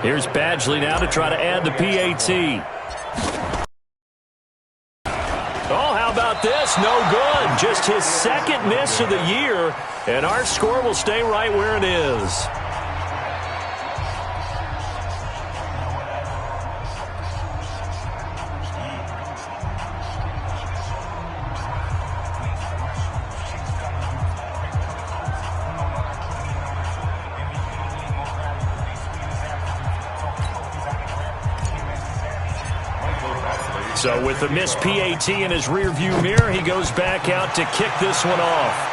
Here's Badgley now to try to add the PAT. Oh, how about this? No good. Just his second miss of the year, and our score will stay right where it is. So with the missed PAT in his rearview mirror, he goes back out to kick this one off.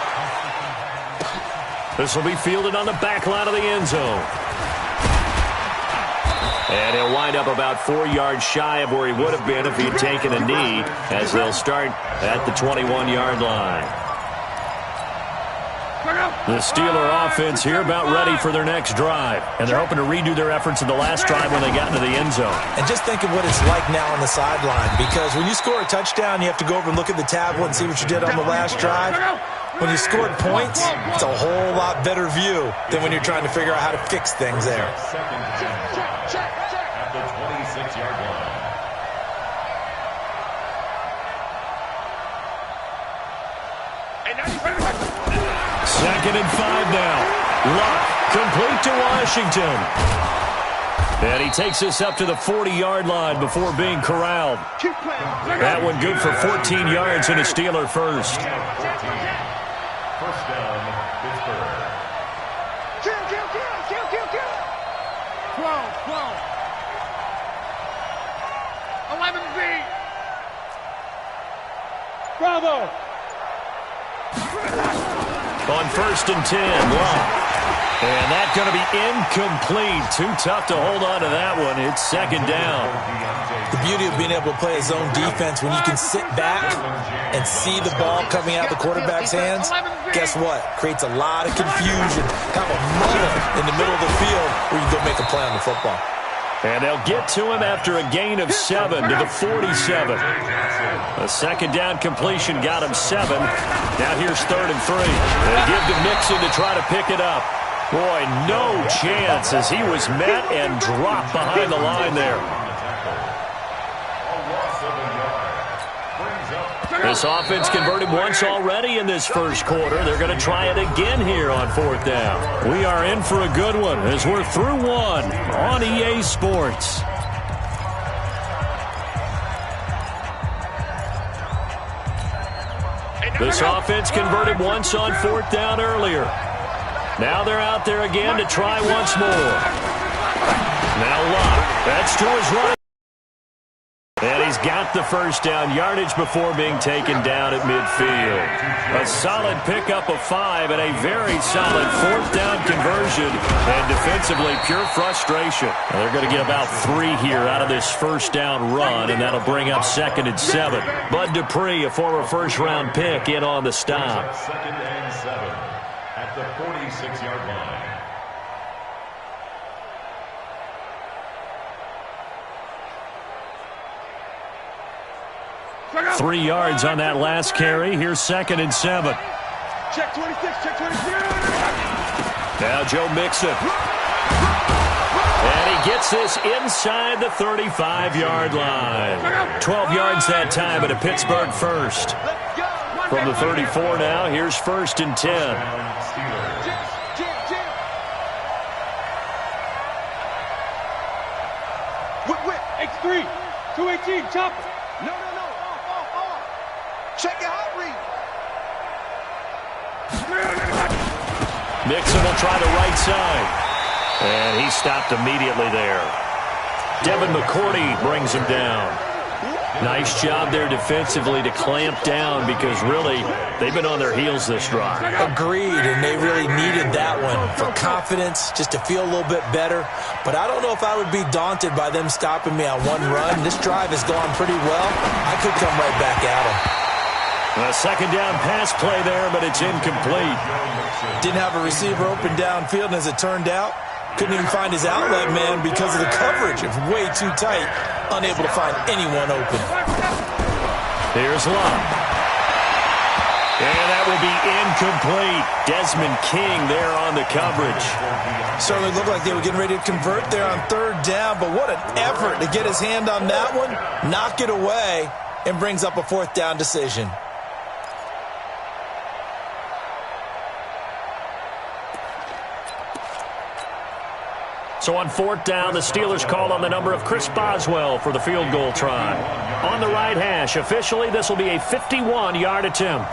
This will be fielded on the back line of the end zone. And he'll wind up about 4 yards shy of where he would have been if he had taken a knee, as they'll start at the 21-yard line. The Steeler offense here about ready for their next drive. And they're hoping to redo their efforts in the last drive when they got into the end zone. And just think of what it's like now on the sideline. Because when you score a touchdown, you have to go over and look at the tablet and see what you did on the last drive. When you scored points, it's a whole lot better view than when you're trying to figure out how to fix things there. At the 26-yard line. Second and 5 now. Luck complete to Washington. And he takes us up to the 40-yard line before being corralled. That one good for 14 yards and a Steeler first. First down, Pittsburgh. Kill. 12. 11B. Bravo. On first and 10, Luck. And that's going to be incomplete. Too tough to hold on to that one. It's second down. The beauty of being able to play a zone defense when you can sit back and see the ball coming out of the quarterback's hands, guess what? Creates a lot of confusion. Kind of a muddle in the middle of the field where you go make a play on the football. And they'll get to him after a gain of 7 to the 47. A second down completion got him 7. Now here's 3rd and 3. They give to Mixon to try to pick it up. Boy, no chance as he was met and dropped behind the line there. This offense converted once already in this first quarter. They're going to try it again here on 4th down. We are in for a good one as we're through one on EA Sports. This offense converted once on 4th down earlier. Now they're out there again to try once more. Now Luck. That's to his right. And he's got the first down yardage before being taken down at midfield. A solid pickup of 5 and a very solid 4th down conversion. And defensively, pure frustration. And they're going to get about 3 here out of this first down run, and that'll bring up 2nd and 7. Bud Dupree, a former first-round pick, in on the stop. 2nd and 7 at the 46-yard line. 3 yards on that last carry. Here's 2nd and 7. Check 26. Now Joe Mixon. And he gets this inside the 35-yard line. 12 yards that time at a Pittsburgh first. From the 34 now, here's 1st and 10. X3, 218, chop. No. Check your hot read. Mixon will try the right side. And he stopped immediately there. Devin McCourty brings him down. Nice job there defensively to clamp down because really they've been on their heels this drive. Agreed, and they really needed that one for confidence, just to feel a little bit better. But I don't know if I would be daunted by them stopping me on one run. This drive has gone pretty well. I could come right back at them. A second down pass play there, but it's incomplete. Didn't have a receiver open downfield, and as it turned out, couldn't even find his outlet man because of the coverage. It's way too tight, unable to find anyone open. Here's Luck. And that will be incomplete. Desmond King there on the coverage. Certainly looked like they were getting ready to convert there on third down, but what an effort to get his hand on that one, knock it away, and brings up a fourth down decision. So on fourth down, the Steelers call on the number of Chris Boswell for the field goal try. On the right hash, officially, this will be a 51-yard attempt.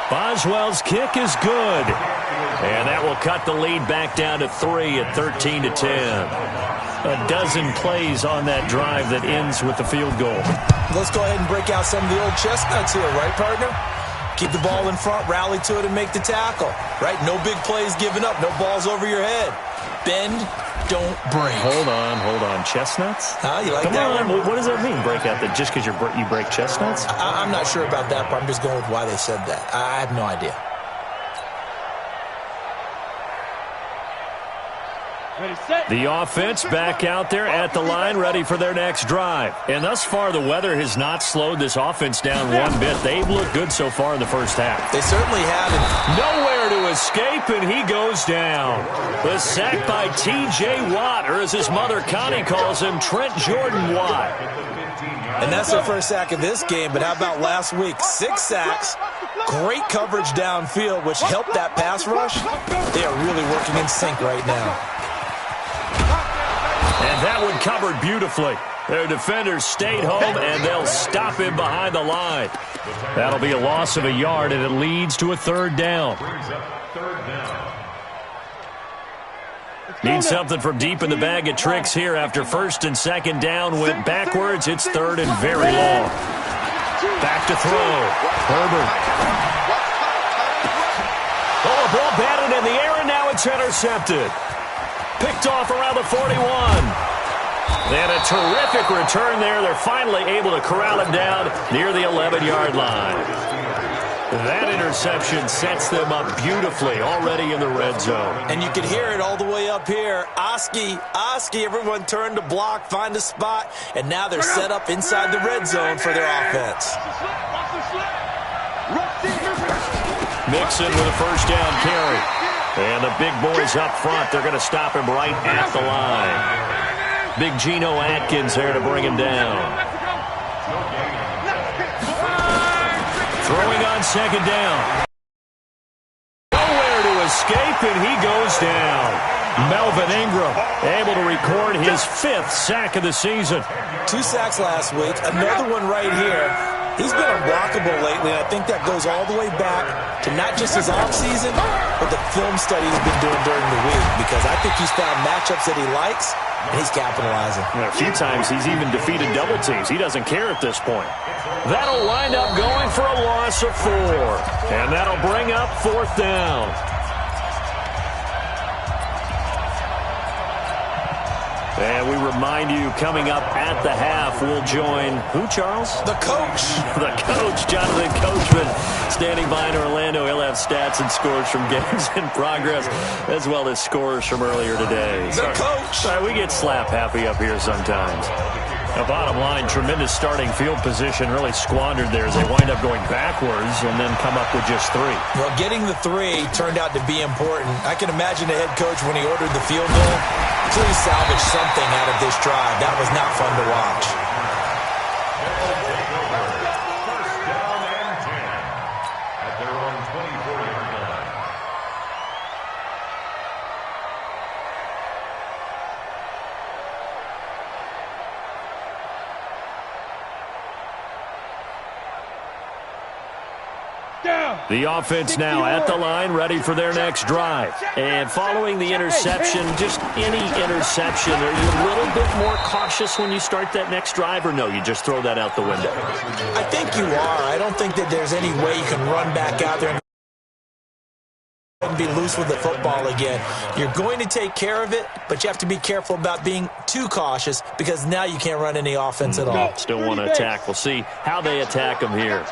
Boswell's kick is good. And that will cut the lead back down to 3 at 13-10. A dozen plays on that drive that ends with the field goal. Let's go ahead and break out some of the old chestnuts here, right, partner? Keep the ball in front, rally to it, and make the tackle. Right? No big plays given up. No balls over your head. Bend, don't break. Hold on. Chestnuts? Huh? You like Come that on. one? What does that mean, break out? That just because you break chestnuts? I'm not sure about that, but I'm just going with why they said that. I have no idea. The offense back out there at the line, ready for their next drive. And thus far, the weather has not slowed this offense down one bit. They've looked good so far in the first half. They certainly have. Nowhere to escape, and he goes down. The sack by T.J. Watt, or as his mother Connie calls him, Trent Jordan Watt. And that's their first sack of this game, but how about last week? 6 sacks, great coverage downfield, which helped that pass rush. They are really working in sync right now. And that one covered beautifully. Their defenders stayed home, and they'll stop him behind the line. That'll be a loss of a yard, and it leads to a third down. Need something from deep in the bag of tricks here after first and second down went backwards. It's third and very long. Back to throw. Herbert. Oh, a ball batted in the air, and now it's intercepted. Picked off around the 41. And a terrific return there. They're finally able to corral him down near the 11-yard line. That interception sets them up beautifully already in the red zone. And you can hear it all the way up here. Oski, everyone turned to block, find a spot, and now they're set up inside the red zone for their offense. Mixon with a first down carry. And the big boys up front, they're going to stop him right at the line. Big Geno Atkins there to bring him down. Throwing on second down. Nowhere to escape, and he goes down. Melvin Ingram able to record his 5th sack of the season. 2 sacks last week, another one right here. He's been unblockable lately, and I think that goes all the way back to not just his offseason, but the film study he's been doing during the week, because I think he's found matchups that he likes, and he's capitalizing. A few times he's even defeated double teams. He doesn't care at this point. That'll wind up going for a loss of 4, and that'll bring up fourth down. And we remind you, coming up at the half, we'll join who, Charles? The coach. The coach, Jonathan Coachman, standing by in Orlando. He'll have stats and scores from games in progress, as well as scores from earlier today. The coach. Sorry, we get slap happy up here sometimes. The bottom line, tremendous starting field position, really squandered there as they wind up going backwards and then come up with just 3. Well, getting the 3 turned out to be important. I can imagine the head coach, when he ordered the field goal, please salvage something out of this drive. That was not fun to watch. First down and 10 at their own 24-yard line. The offense now at the line, ready for their next drive. And following the interception, just any interception, are you a little bit more cautious when you start that next drive, or no, you just throw that out the window? I think you are. I don't think that there's any way you can run back out there and be loose with the football again. You're going to take care of it, but you have to be careful about being too cautious, because now you can't run any offense at all. Still want to attack. We'll see how they attack them here.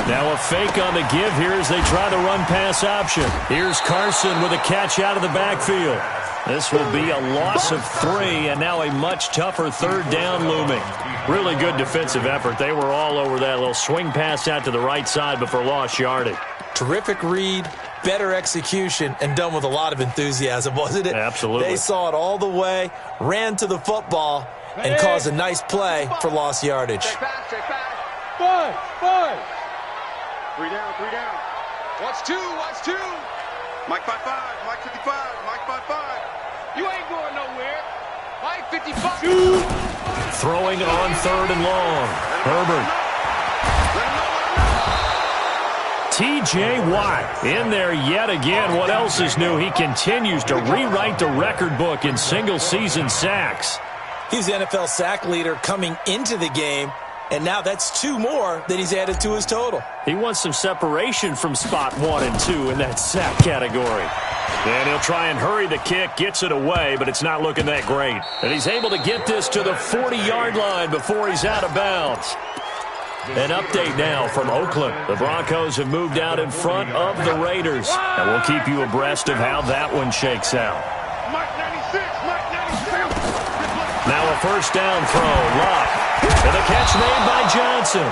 Now a fake on the give here as they try the run-pass option. Here's Carson with a catch out of the backfield. This will be a loss of 3, and now a much tougher third down looming. Really good defensive effort. They were all over that little swing pass out to the right side before lost yardage. Terrific read, better execution, and done with a lot of enthusiasm, wasn't it? Absolutely. They saw it all the way, ran to the football, and caused a nice play for lost yardage. Check back. 5. 3 down. Watch two. Mike 5-5, Mike 55, Mike 5-5. You ain't going nowhere. Mike 55. Throwing on 3rd and long. Herbert. T.J. Watt in there yet again. What else is new? He continues to rewrite the record book in single-season sacks. He's the NFL sack leader coming into the game, and now that's 2 more that he's added to his total. He wants some separation from spot 1 and 2 in that sack category. And he'll try and hurry the kick, gets it away, but it's not looking that great. And he's able to get this to the 40-yard line before he's out of bounds. An update now from Oakland. The Broncos have moved out in front of the Raiders. And we'll keep you abreast of how that one shakes out. Mike 96, Mike 96. Now a first down throw. Locke. And the catch made by Johnson.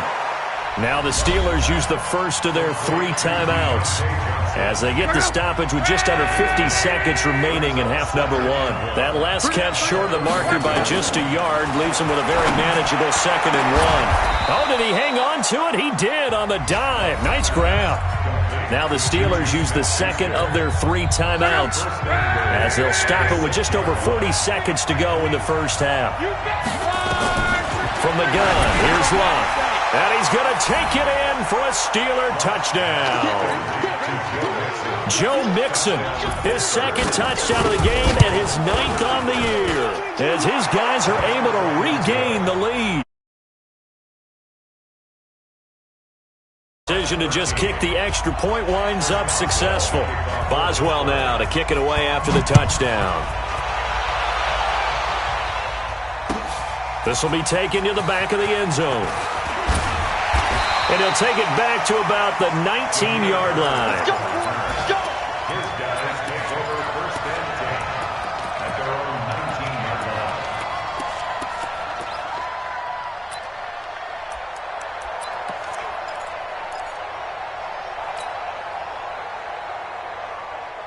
Now the Steelers use the first of their 3 timeouts as they get the stoppage with just under 50 seconds remaining in half number 1. That last catch short of the marker by just a yard leaves him with a very manageable 2nd and 1. Oh, did he hang on to it? He did on the dive. Nice grab. Now the Steelers use the second of their 3 timeouts as they'll stop it with just over 40 seconds to go in the first half. From the gun, here's Locke. And he's going to take it in for a Steeler touchdown. Joe Mixon, his 2nd touchdown of the game and his 9th on the year, as his guys are able to regain the lead. Decision to just kick the extra point winds up successful. Boswell now to kick it away after the touchdown. This will be taken to the back of the end zone. And he'll take it back to about the 19-yard line. His guys take over 1st and 10 at their own 19-yard line.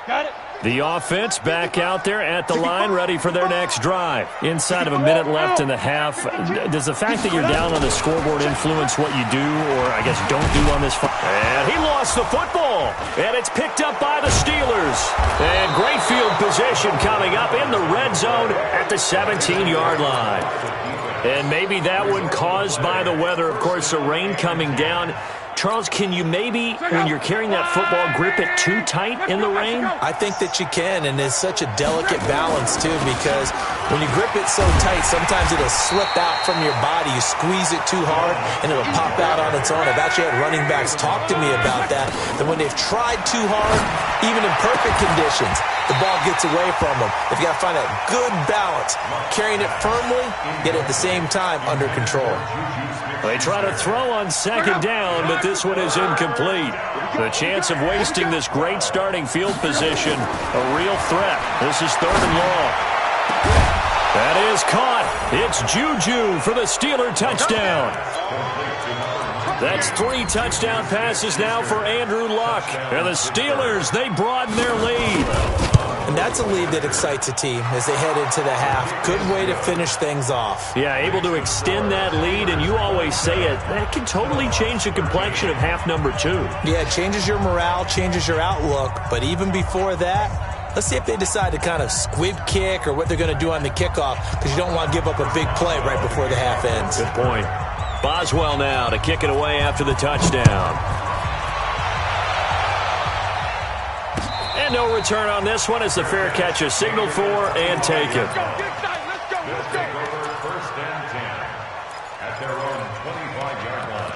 Got it. The offense back out there at the line, ready for their next drive. Inside of a minute left in the half, does the fact that you're down on the scoreboard influence what you do, or I guess don't do on this? And he lost the football, and it's picked up by the Steelers. And great field position coming up in the red zone at the 17-yard line. And maybe that one caused by the weather, of course, the rain coming down. Charles, can you maybe, when you're carrying that football, grip it too tight in the rain? I think that you can, and it's such a delicate balance, too, because when you grip it so tight, sometimes it'll slip out from your body. You squeeze it too hard, and it'll pop out on its own. I've actually had running backs talk to me about that when they've tried too hard, even in perfect conditions, the ball gets away from them. They've got to find that good balance, carrying it firmly, yet at the same time under control. They try to throw on 2nd down, but this one is incomplete. The chance of wasting this great starting field position, a real threat. This is 3rd and long. That is caught. It's Juju for the Steeler touchdown. That's 3 touchdown passes now for Andrew Luck. And the Steelers, they broaden their lead. And that's a lead that excites a team as they head into the half. Good way to finish things off. Yeah, able to extend that lead, and you always say it, that can totally change the complexion of half number 2. Yeah, it changes your morale, changes your outlook. But even before that, let's see if they decide to kind of squib kick or what they're going to do on the kickoff, because you don't want to give up a big play right before the half ends. Good point. Boswell now to kick it away after the touchdown. And no return on this one as the fair catch is signaled for and taken. They'll take over 1st and 10 at their own 25-yard line.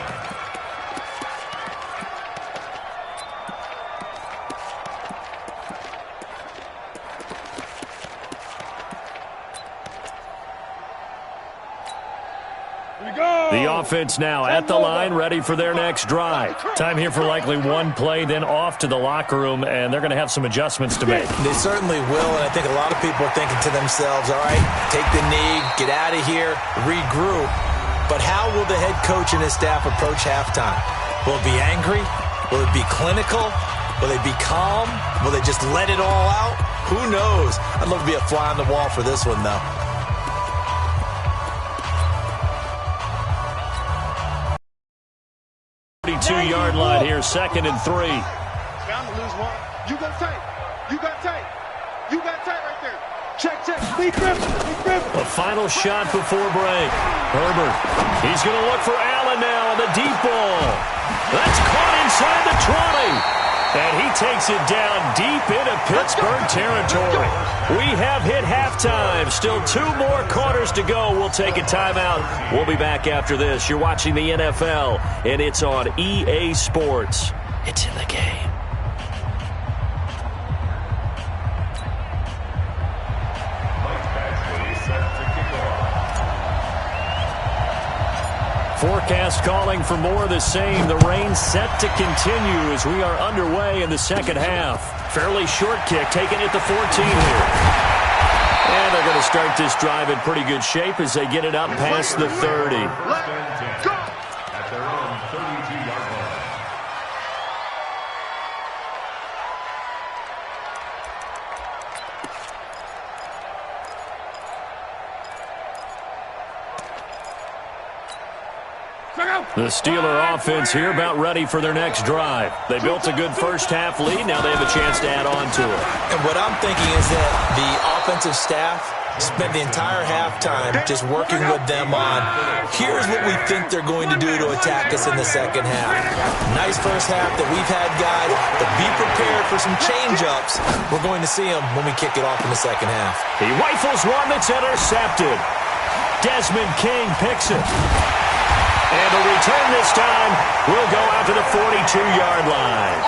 Here we go. The offense now at the line, ready for their next drive. Time here for likely one play, then off to the locker room, and they're going to have some adjustments to make. They certainly will, and I think a lot of people are thinking to themselves, all right, take the knee, get out of here, regroup. But how will the head coach and his staff approach halftime? Will it be angry? Will it be clinical? Will they be calm? Will they just let it all out? Who knows? I'd love to be a fly on the wall for this one, though. Yard line here, 2nd and 3. Bound to lose one. You got tight. You got tight. You got tight right there. Check, check. Lee Griffin. Lee Griffin. A final shot before break. Herbert. He's going to look for Allen now on the deep ball. That's caught inside the 20. And he takes it down deep into Pittsburgh territory. We have hit halftime. Still 2 more quarters to go. We'll take a timeout. We'll be back after this. You're watching the NFL, and it's on EA Sports. It's in the game. Forecast calling for more of the same. The rain set to continue as we are underway in the second half. Fairly short kick taken at the 14 here. And they're going to start this drive in pretty good shape as they get it up past the 30. Let's go! At their own 32-yard line. The Steeler offense here about ready for their next drive. They built a good first-half lead. Now they have a chance to add on to it. And what I'm thinking is that the offensive staff spent the entire halftime just working with them on, here's what we think they're going to do to attack us in the second half. Nice first half that we've had, guys, but be prepared for some change-ups. We're going to see them when we kick it off in the second half. He rifles one that's intercepted. Desmond King picks it. And the return this time will go out to the 42-yard line.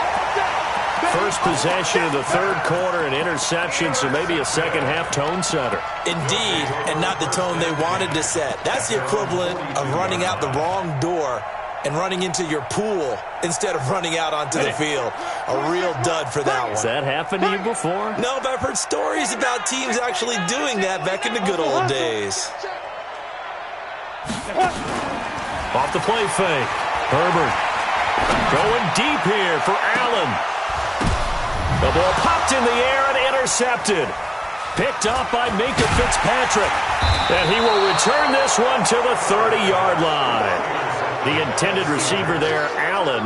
First possession of the third quarter, an interception, so maybe a second-half tone setter. Indeed, and not the tone they wanted to set. That's the equivalent of running out the wrong door and running into your pool instead of running out onto the field. A real dud for that one. Has that happened to you before? No, but I've heard stories about teams actually doing that back in the good old days. Off the play fake. Herbert going deep here for Allen. The ball popped in the air and intercepted. Picked up by Minka Fitzpatrick. And he will return this one to the 30-yard line. The intended receiver there, Allen.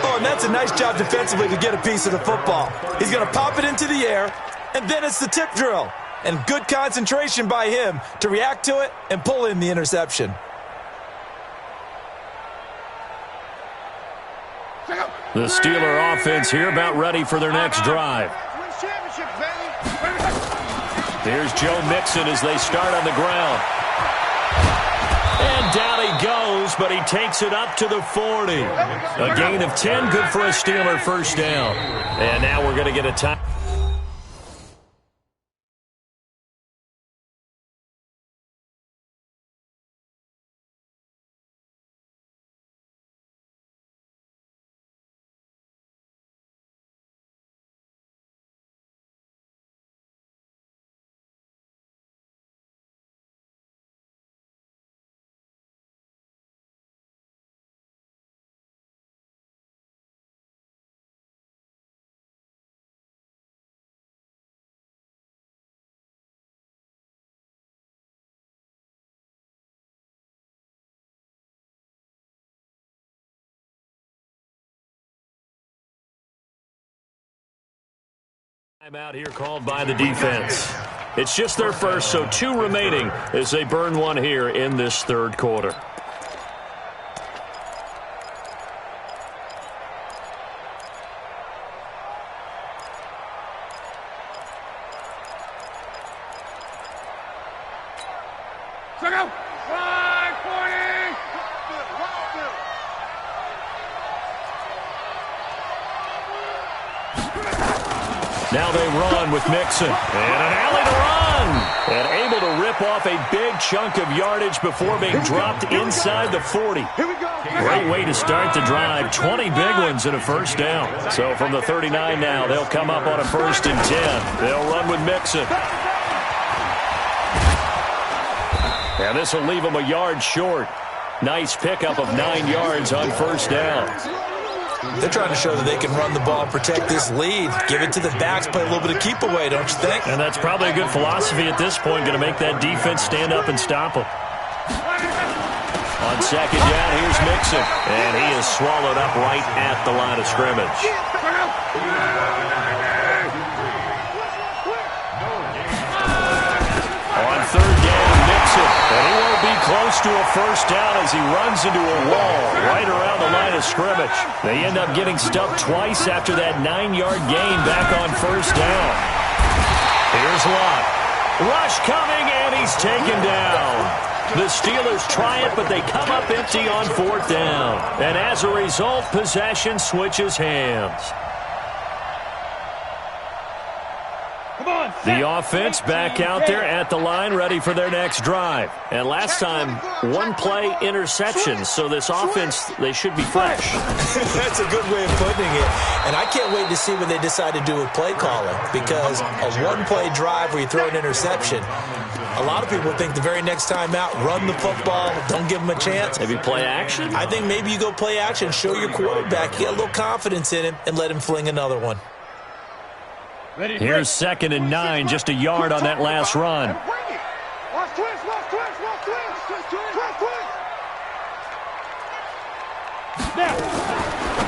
Oh, and that's a nice job defensively to get a piece of the football. He's going to pop it into the air, and then it's the tip drill. And good concentration by him to react to it and pull in the interception. The Steeler offense here about ready for their next drive. Here's Joe Mixon as they start on the ground. And down he goes, but he takes it up to the 40. A gain of 10, good for a Steeler first down. And now we're going to get a time. Timeout here called by the defense. It's just their first, so 2 remaining as they burn one here in this third quarter. Now they run with Mixon. And an alley to run. And able to rip off a big chunk of yardage before being dropped inside the 40. Great way to start the drive. 20 big ones and a first down. So from the 39 now, they'll come up on a 1st and 10. They'll run with Mixon. And this will leave them a yard short. Nice pickup of 9 yards on 1st down. They're trying to show that they can run the ball and protect this lead. Give it to the backs, play a little bit of keep away, don't you think? And that's probably a good philosophy at this point, going to make that defense stand up and stop them. On 2nd down, here's Mixon. And he is swallowed up right at the line of scrimmage. On 3rd down, Mixon. And he won't be close to a first down as he runs into a wall right around the line of scrimmage. They end up getting stuffed twice after that 9-yard gain back on 1st down. Here's Lott. Rush coming, and he's taken down. The Steelers try it, but they come up empty on 4th down. And as a result, possession switches hands. The offense back out there at the line, ready for their next drive. And last time, 1-play interception. So this offense, they should be fresh. That's a good way of putting it. And I can't wait to see what they decide to do with play calling. Because a 1-play drive where you throw an interception, a lot of people think the very next time out, run the football, don't give them a chance. Maybe play action? I think maybe you go play action, show your quarterback, get a little confidence in him, and let him fling another one. Here's 2nd and 9, just a yard on that last run.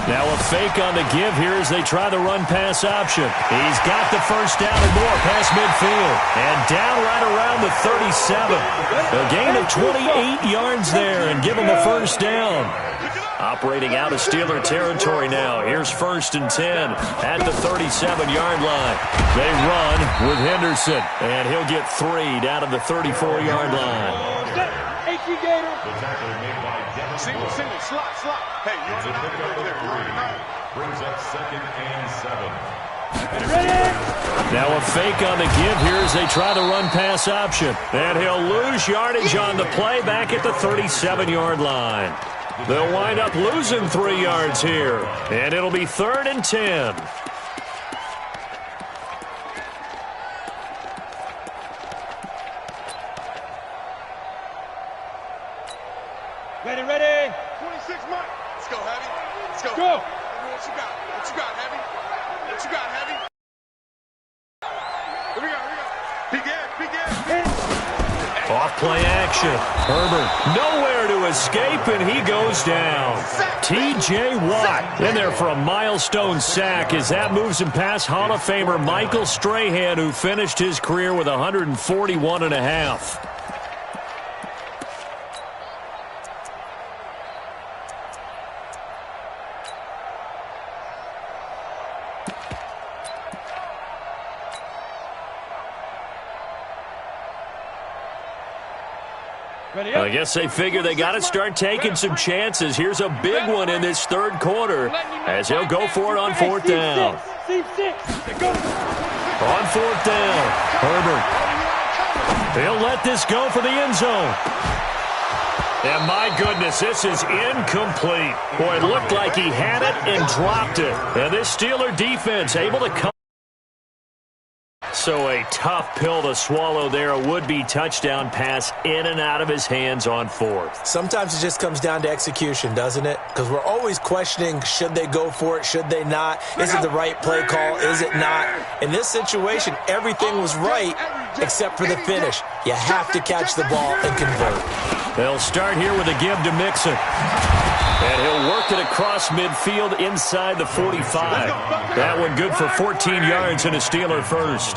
Now a fake on the give here as they try the run-pass option. He's got the first down and more past midfield. And down right around the 37. A gain of 28 yards there and give him a first down. Operating out of Steeler territory now. Here's 1st and 10 at the 37-yard line. They run with Henderson, and he'll get 3 down to the 34-yard line. Single, slot. Hey, you want to know? Brings up 2nd and 7. Now a fake on the give here as they try the run-pass option. And he'll lose yardage on the play back at the 37-yard line. They'll wind up losing 3 yards here. And it'll be 3rd and 10. Ready. 26, Mike. Let's go, Heavy. Let's go. Go. What you got, Heavy? What you got, Heavy? Here we go. Big Ed. Off play action. Herbert nowhere to escape, and he goes down. T.J. Watt in there for a milestone sack as that moves him past Hall of Famer Michael Strahan, who finished his career with 141.5. I guess they figure they got to start taking some chances. Here's a big one in this 3rd quarter as he'll go for it on 4th down. On 4th down, Herbert. He'll let this go for the end zone. And my goodness, this is incomplete. Boy, it looked like he had it and dropped it. And this Steeler defense able to come. So a tough pill to swallow there. A would-be touchdown pass in and out of his hands on 4th. Sometimes it just comes down to execution, doesn't it? Because we're always questioning, should they go for it, should they not? Is it the right play call, is it not? In this situation, everything was right except for the finish. You have to catch the ball and convert. They'll start here with a give to Mixon. And he'll work it across midfield inside the 45. That one good for 14 yards and a Steeler first.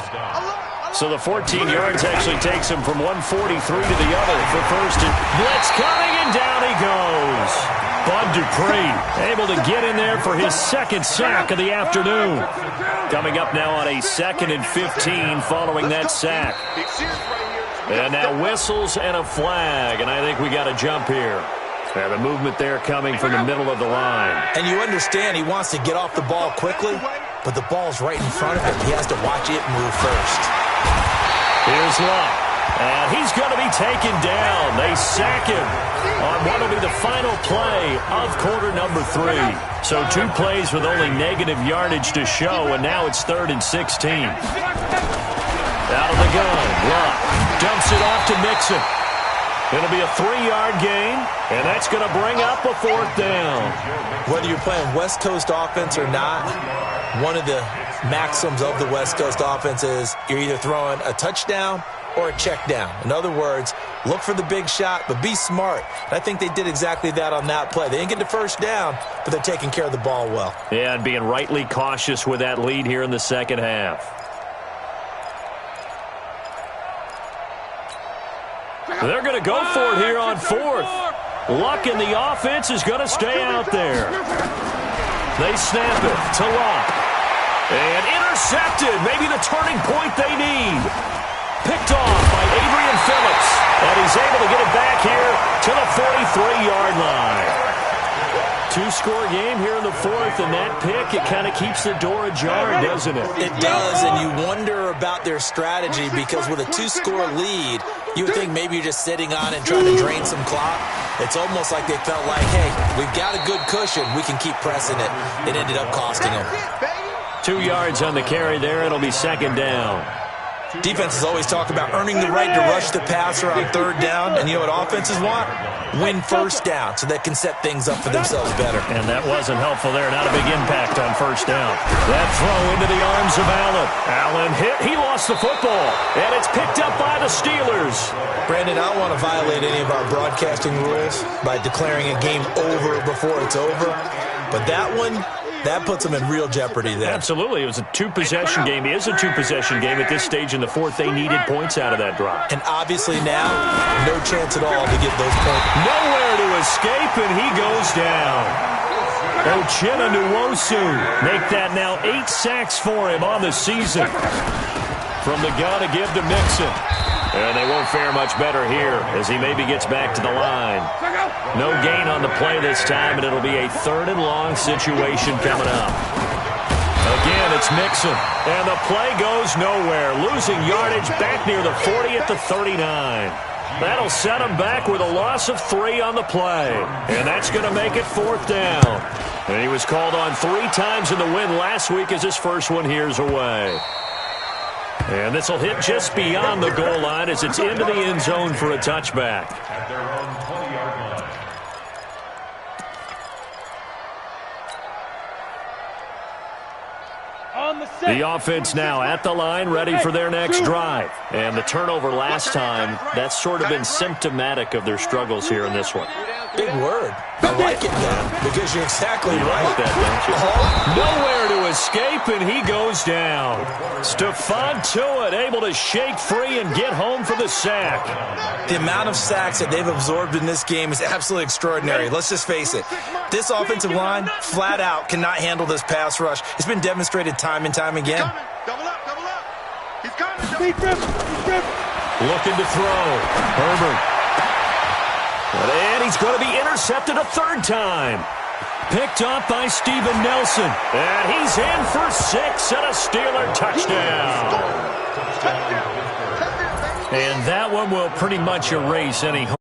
So the 14 yards actually takes him from 143 to the other for first. And blitz coming, and down he goes. Bud Dupree able to get in there for his 2nd sack of the afternoon. Coming up now on a 2nd and 15 following that sack. And now whistles and a flag, and I think we got a jump here. And the movement there coming from the middle of the line. And you understand he wants to get off the ball quickly. but the ball's right in front of him. He has to watch it move first. Here's Luck. And he's going to be taken down. They sack him on what will be the final play of quarter number 3. So 2 plays with only negative yardage to show, and now it's 3rd and 16. Out of the gun, Luck dumps it off to Mixon. It'll be a 3-yard gain, and that's going to bring up a 4th down. Whether you're playing West Coast offense or not, one of the maxims of the West Coast offense is you're either throwing a touchdown or a check down. In other words, look for the big shot, but be smart. And I think they did exactly that on that play. They didn't get the first down, but they're taking care of the ball well. Yeah, and being rightly cautious with that lead here in the second half. They're going to go for it here on 4th. Luck in the offense is going to stay out there. They snap it to Luck. And intercepted. Maybe the turning point they need. Picked off by Adrian Phillips. And he's able to get it back here to the 43-yard line. 2-score game here in the 4th, and that pick, it kind of keeps the door ajar, doesn't it? It does, and you wonder about their strategy because with a 2-score lead, you would think maybe you're just sitting on it trying to drain some clock. It's almost like they felt like, hey, we've got a good cushion. We can keep pressing it. It ended up costing them. 2 yards on the carry there. It'll be 2nd down. Defenses always talk about earning the right to rush the passer on 3rd down, and you know what offenses want? Win 1st down so they can set things up for themselves better. And that wasn't helpful there. Not a big impact on 1st down. That throw into the arms of Allen. Allen hit. He lost the football, and it's picked up by the Steelers. Brandon, I don't want to violate any of our broadcasting rules by declaring a game over before it's over, but that one, that puts them in real jeopardy there. Absolutely. It was a 2-possession game. It is a 2-possession game at this stage in the 4th. They needed points out of that drive. And obviously now, no chance at all to get those points. Nowhere to escape, and he goes down. Uchenna Nwosu make that now 8 sacks for him on the season. From the gun to give to Mixon. And they won't fare much better here as he maybe gets back to the line. No gain on the play this time, and it'll be a 3rd and long situation coming up. Again, it's Mixon, and the play goes nowhere. Losing yardage back near the 40 at the 39. That'll set him back with a loss of 3 on the play, and that's going to make it 4th down. And he was called on 3 times in the win last week as his first one here's away. And this will hit just beyond the goal line as it's into the end zone for a touchback. At their own 20-yard line. The offense now at the line, ready for their next drive. And the turnover last time, that's sort of been symptomatic of their struggles here in this one. Big word. I like it now because you're exactly You right. like that, don't you? Nowhere to escape, and he goes down. Stephon Tuitt able to shake free and get home for the sack. The amount of sacks that they've absorbed in this game is absolutely extraordinary. Let's just face it. This offensive line, flat out, cannot handle this pass rush. It's been demonstrated time and time again. Double up, double up. He's coming. He's Looking to throw. Herbert. And he's going to be intercepted a 3rd time. Picked off by Steven Nelson. And he's in for 6 and a Steeler touchdown. And that one will pretty much erase any hope.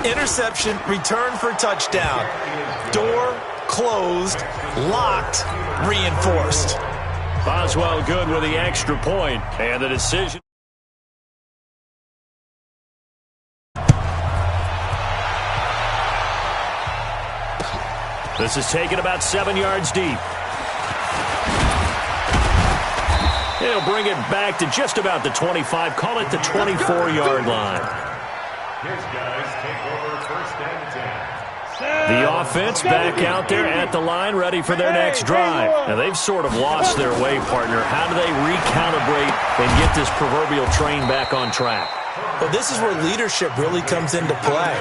Interception, return for touchdown. Door closed, locked, reinforced. Boswell good with the extra point, and the decision. This is taken about 7 yards deep. He'll bring it back to just about the 25. Call it the 24-yard line. His guys take over 1st and 10. The offense back out there at the line, ready for their next drive. Now, they've sort of lost their way, partner. How do they recalibrate and get this proverbial train back on track? Well, this is where leadership really comes into play.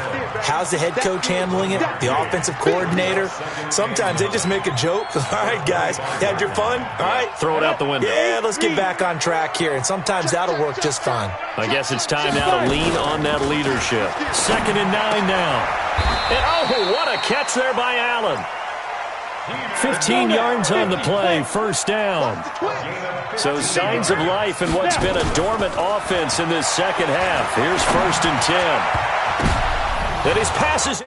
How's the head coach handling it? The offensive coordinator? Sometimes they just make a joke. All right, guys, you had your fun? All right. Throw it out the window. Yeah, let's get back on track here. And sometimes that'll work just fine. I guess it's time now to lean on that leadership. 2nd and 9 now. And oh, what a catch there by Allen. 15 yards on the play, first down. So signs of life in what's been a dormant offense in this second half. Here's 1st and 10. And his passes.